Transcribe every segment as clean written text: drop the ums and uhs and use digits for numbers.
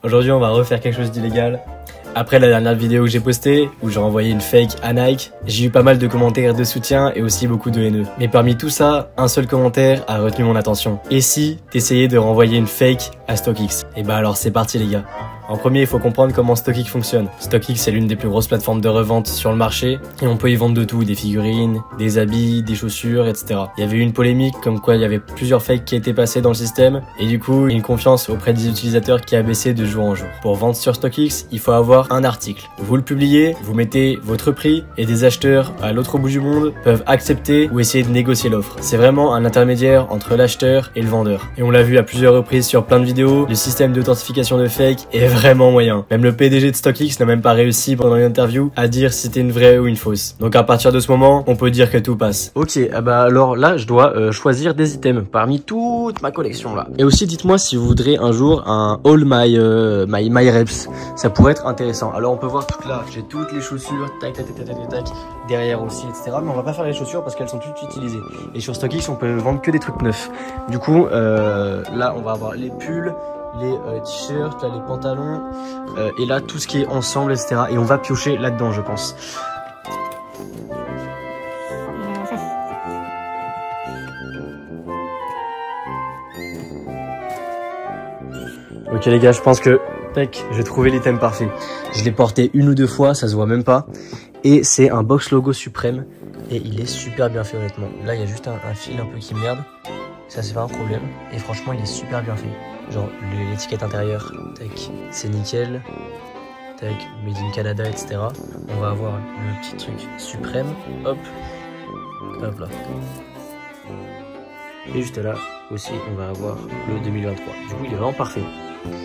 Aujourd'hui on va refaire quelque chose d'illégal. Après la dernière vidéo que j'ai postée, où j'ai envoyé une fake à Nike, j'ai eu pas mal de commentaires de soutien et aussi beaucoup de haineux. Mais parmi tout ça, un seul commentaire a retenu mon attention. Et si t'essayais de renvoyer une fake à StockX? Et bah alors c'est parti les gars. En premier, il faut comprendre comment StockX fonctionne. StockX, c'est l'une des plus grosses plateformes de revente sur le marché et on peut y vendre de tout, des figurines, des habits, des chaussures, etc. Il y avait eu une polémique comme quoi il y avait plusieurs fakes qui étaient passés dans le système et du coup, une confiance auprès des utilisateurs qui a baissé de jour en jour. Pour vendre sur StockX, il faut avoir un article. Vous le publiez, vous mettez votre prix et des acheteurs à l'autre bout du monde peuvent accepter ou essayer de négocier l'offre. C'est vraiment un intermédiaire entre l'acheteur et le vendeur. Et on l'a vu à plusieurs reprises sur plein de vidéos, le système d'authentification de fake est vraiment moyen. Même le PDG de StockX n'a même pas réussi pendant une interview à dire si c'était une vraie ou une fausse. Donc à partir de ce moment, on peut dire que tout passe. Ok, bah alors là, je dois choisir des items parmi toute ma collection là. Et aussi, dites-moi si vous voudrez un jour un All My Reps. Ça pourrait être intéressant. Alors on peut voir tout là, j'ai toutes les chaussures, tac, tac, tac, tac, tac, tac, derrière aussi, etc. Mais on va pas faire les chaussures parce qu'elles sont toutes utilisées. Et sur StockX, on peut vendre que des trucs neufs. Du coup, là, on va avoir les pulls, les t-shirts, là les pantalons et là tout ce qui est ensemble, etc. Et on va piocher là-dedans, je pense. Ok les gars, je pense que tac, j'ai trouvé l'item parfait. Je l'ai porté une ou deux fois, ça se voit même pas. Et c'est un box logo Supreme et il est super bien fait honnêtement. Là il y a juste un fil un peu qui merde. Ça c'est pas un problème et franchement il est super bien fait. Genre l'étiquette intérieure, tac, c'est nickel, tac, Made in Canada, etc. On va avoir le petit truc Supreme, hop, hop là. Et juste là aussi on va avoir le 2023. Du coup il est vraiment parfait.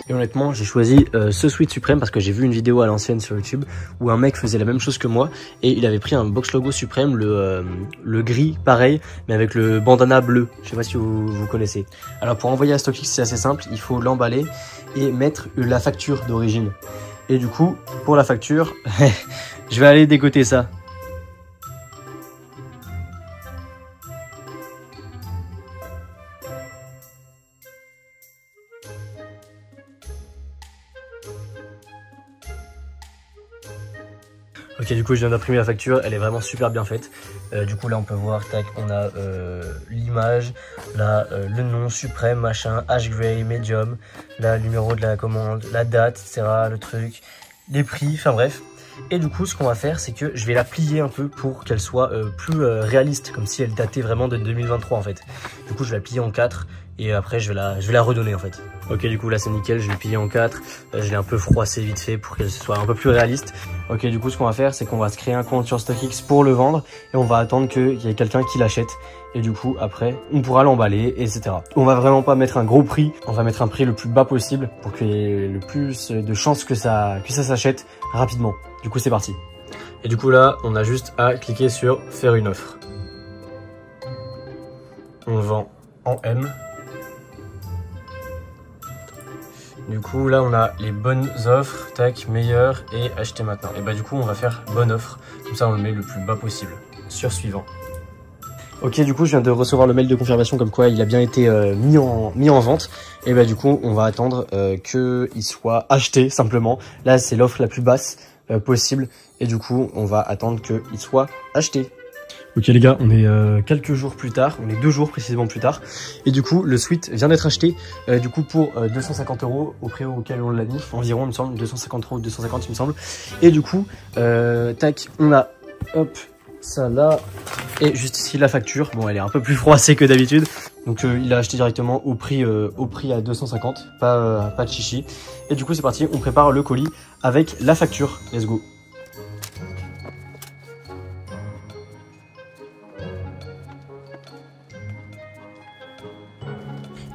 Et honnêtement j'ai choisi ce sweat Supreme parce que j'ai vu une vidéo à l'ancienne sur YouTube où un mec faisait la même chose que moi et il avait pris un box logo Supreme, le gris pareil mais avec le bandana bleu. Je sais pas si vous connaissez. Alors pour envoyer à StockX c'est assez simple, il faut l'emballer et mettre la facture d'origine. Et du coup pour la facture je vais aller dégoter ça. Ok, du coup je viens d'imprimer la facture, elle est vraiment super bien faite. Du coup là on peut voir, tac, on a l'image, là le nom Supreme, machin, H Gray, Medium, là le numéro de la commande, la date, etc., le truc, les prix, enfin bref. Et du coup ce qu'on va faire c'est que je vais la plier un peu pour qu'elle soit plus réaliste, comme si elle datait vraiment de 2023 en fait. Du coup je vais la plier en 4 et après je vais la redonner en fait. Ok, du coup là c'est nickel, je vais plier en 4, je l'ai un peu froissé vite fait pour qu'elle soit un peu plus réaliste. Ok, du coup ce qu'on va faire c'est qu'on va se créer un compte sur StockX pour le vendre et on va attendre qu'il y ait quelqu'un qui l'achète. Et du coup après on pourra l'emballer, etc. On va vraiment pas mettre un gros prix, on va mettre un prix le plus bas possible pour qu'il y ait le plus de chances que ça s'achète rapidement. Du coup c'est parti. Et du coup là on a juste à cliquer sur faire une offre. On vend en M. Du coup là on a les bonnes offres, tac, meilleures et acheter maintenant. Et bah du coup on va faire bonne offre, comme ça on le met le plus bas possible. Sur suivant. Ok, du coup je viens de recevoir le mail de confirmation comme quoi il a bien été mis en vente. Et bah du coup on va attendre qu'il soit acheté simplement. Là c'est l'offre la plus basse possible et du coup on va attendre qu'il soit acheté. Ok les gars, on est quelques jours plus tard, on est 2 jours précisément plus tard. Et du coup, le sweat vient d'être acheté du coup pour 250 € au prix auquel on l'a mis. Environ, il me semble, 250 €, 250 il me semble. Et du coup, tac, on a, hop, ça là. Et juste ici, la facture. Bon, elle est un peu plus froissée que d'habitude. Donc il a acheté directement au prix à 250, pas de chichi. Et du coup, c'est parti, on prépare le colis avec la facture. Let's go.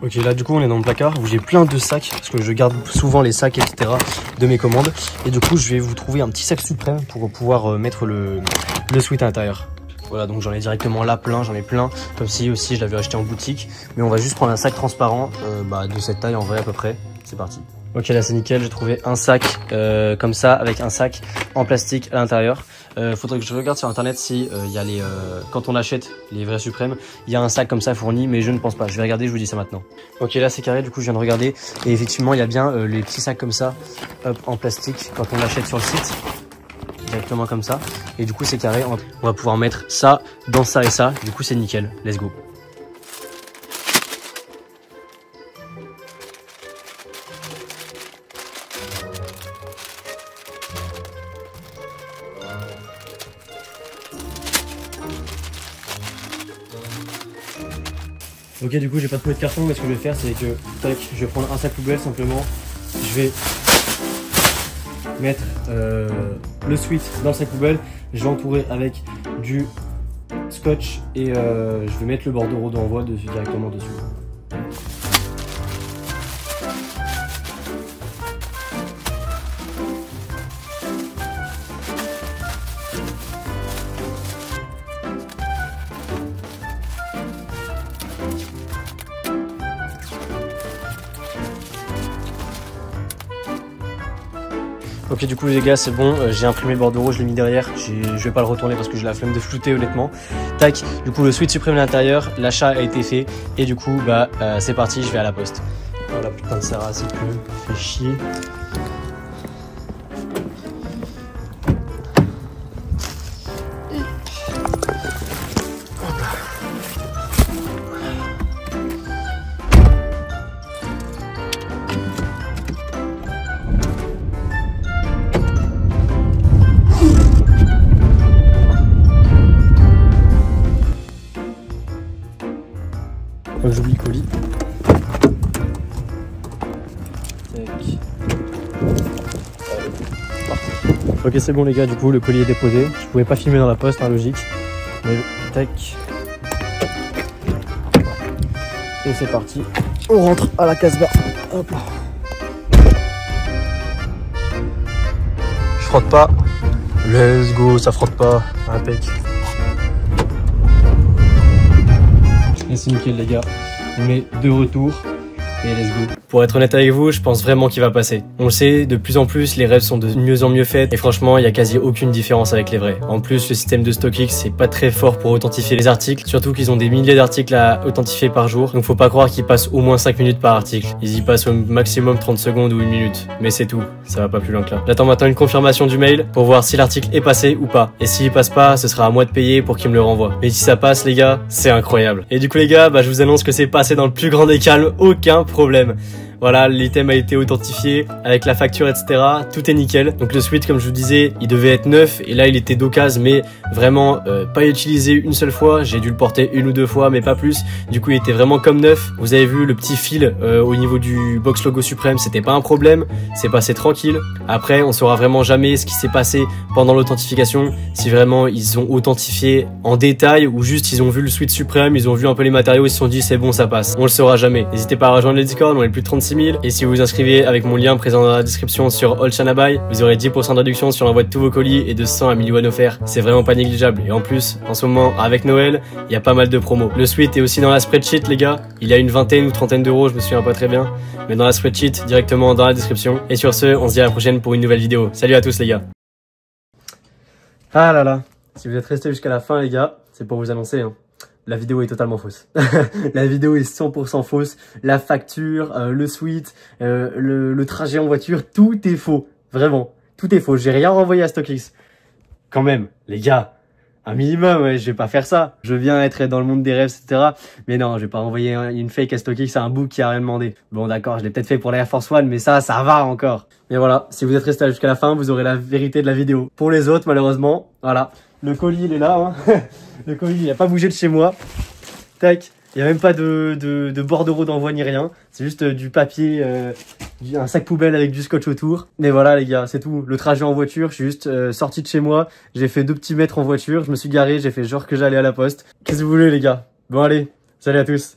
Ok, là du coup on est dans le placard où j'ai plein de sacs parce que je garde souvent les sacs, etc. de mes commandes. Et du coup je vais vous trouver un petit sac Supreme pour pouvoir mettre le sweat à l'intérieur. Voilà, donc j'en ai directement là plein, j'en ai plein. Comme si aussi je l'avais acheté en boutique. Mais on va juste prendre un sac transparent de cette taille en vrai à peu près. c'est parti. Ok, là c'est nickel, j'ai trouvé un sac comme ça, avec un sac en plastique à l'intérieur. Faudrait que je regarde sur internet si y a les quand on achète les vrais suprêmes, il y a un sac comme ça fourni, mais je ne pense pas. Je vais regarder, je vous dis ça maintenant. Ok, là c'est carré, du coup je viens de regarder et effectivement il y a bien les petits sacs comme ça, hop, en plastique quand on l'achète sur le site, directement comme ça. Et du coup c'est carré, on va pouvoir mettre ça dans ça et ça. Du coup c'est nickel. Let's go. Ok, du coup j'ai pas trouvé de carton, mais ce que je vais faire c'est que tac, je vais prendre un sac poubelle simplement, je vais mettre le sweat dans le sac poubelle, je vais entourer avec du scotch et je vais mettre le bordereau d'envoi dessus directement dessus. Ok, du coup les gars c'est bon, j'ai imprimé le bordereau, je l'ai mis derrière, je vais pas le retourner parce que j'ai la flemme de flouter honnêtement. Tac, du coup le sweat suprême à l'intérieur, l'achat a été fait et du coup bah c'est parti, je vais à la poste. Voilà, putain de Sarah, c'est que fait chier. Donc j'oublie le colis. Ok c'est bon les gars, du coup le colis est déposé. Je pouvais pas filmer dans la poste, hein, logique. Mais tac. Et c'est parti. On rentre à la Casbah. Hop. Je frotte pas. Let's go, ça frotte pas. Impec. Et c'est nickel les gars, on est de retour et let's go. Pour être honnête avec vous, je pense vraiment qu'il va passer. On le sait, de plus en plus, les rêves sont de mieux en mieux faits et franchement, il y a quasi aucune différence avec les vrais. En plus, le système de StockX, c'est pas très fort pour authentifier les articles, surtout qu'ils ont des milliers d'articles à authentifier par jour. Donc faut pas croire qu'ils passent au moins 5 minutes par article. Ils y passent au maximum 30 secondes ou 1 minute. Mais c'est tout, ça va pas plus loin que là. J'attends maintenant une confirmation du mail pour voir si l'article est passé ou pas. Et s'il passe pas, ce sera à moi de payer pour qu'il me le renvoie. Mais si ça passe les gars, c'est incroyable. Et du coup les gars, bah, je vous annonce que c'est passé dans le plus grand des calmes, aucun problème. Voilà, l'item a été authentifié avec la facture, etc. Tout est nickel. Donc le sweat, comme je vous disais, il devait être neuf et là il était d'occasion, mais vraiment pas utilisé une seule fois. J'ai dû le porter une ou deux fois, mais pas plus. Du coup, il était vraiment comme neuf. Vous avez vu le petit fil au niveau du box logo suprême, c'était pas un problème. C'est passé tranquille. Après, on saura vraiment jamais ce qui s'est passé pendant l'authentification. Si vraiment ils ont authentifié en détail ou juste ils ont vu le sweat suprême, ils ont vu un peu les matériaux, ils se sont dit c'est bon, ça passe. On le saura jamais. N'hésitez pas à rejoindre le Discord, on est plus de 36 000. Et si vous vous inscrivez avec mon lien présent dans la description sur All Chana Buy, vous aurez 10% de réduction sur l'envoi de tous vos colis et de 100 à 1000 yuan offerts. C'est vraiment pas négligeable. Et en plus, en ce moment, avec Noël, il y a pas mal de promos. Le sweat est aussi dans la spreadsheet, les gars. Il y a une vingtaine ou trentaine d'euros, je me souviens pas très bien. Mais dans la spreadsheet, directement dans la description. Et sur ce, on se dit à la prochaine pour une nouvelle vidéo. Salut à tous, les gars. Ah là là. Si vous êtes restés jusqu'à la fin, les gars, c'est pour vous annoncer, hein. La vidéo est totalement fausse. La vidéo est 100% fausse. La facture, le sweat, le trajet en voiture, tout est faux. Vraiment, tout est faux. J'ai rien renvoyé à StockX. Quand même, les gars, un minimum, ouais, je vais pas faire ça. Je viens être dans le monde des rêves, etc. Mais non, je vais pas renvoyer une fake à StockX à un book qui a rien demandé. Bon, d'accord, je l'ai peut-être fait pour la Air Force One, mais ça va encore. Mais voilà, si vous êtes resté jusqu'à la fin, vous aurez la vérité de la vidéo. Pour les autres, malheureusement, voilà. Le colis, il est là, hein. Le colis, il a pas bougé de chez moi. Tac. Il n'y a même pas de bordereau d'envoi ni rien. C'est juste du papier, un sac poubelle avec du scotch autour. Mais voilà les gars, c'est tout. Le trajet en voiture, je suis juste sorti de chez moi. J'ai fait 2 petits mètres en voiture. Je me suis garé, j'ai fait genre que j'allais à la poste. Qu'est-ce que vous voulez les gars? Bon allez, salut à tous.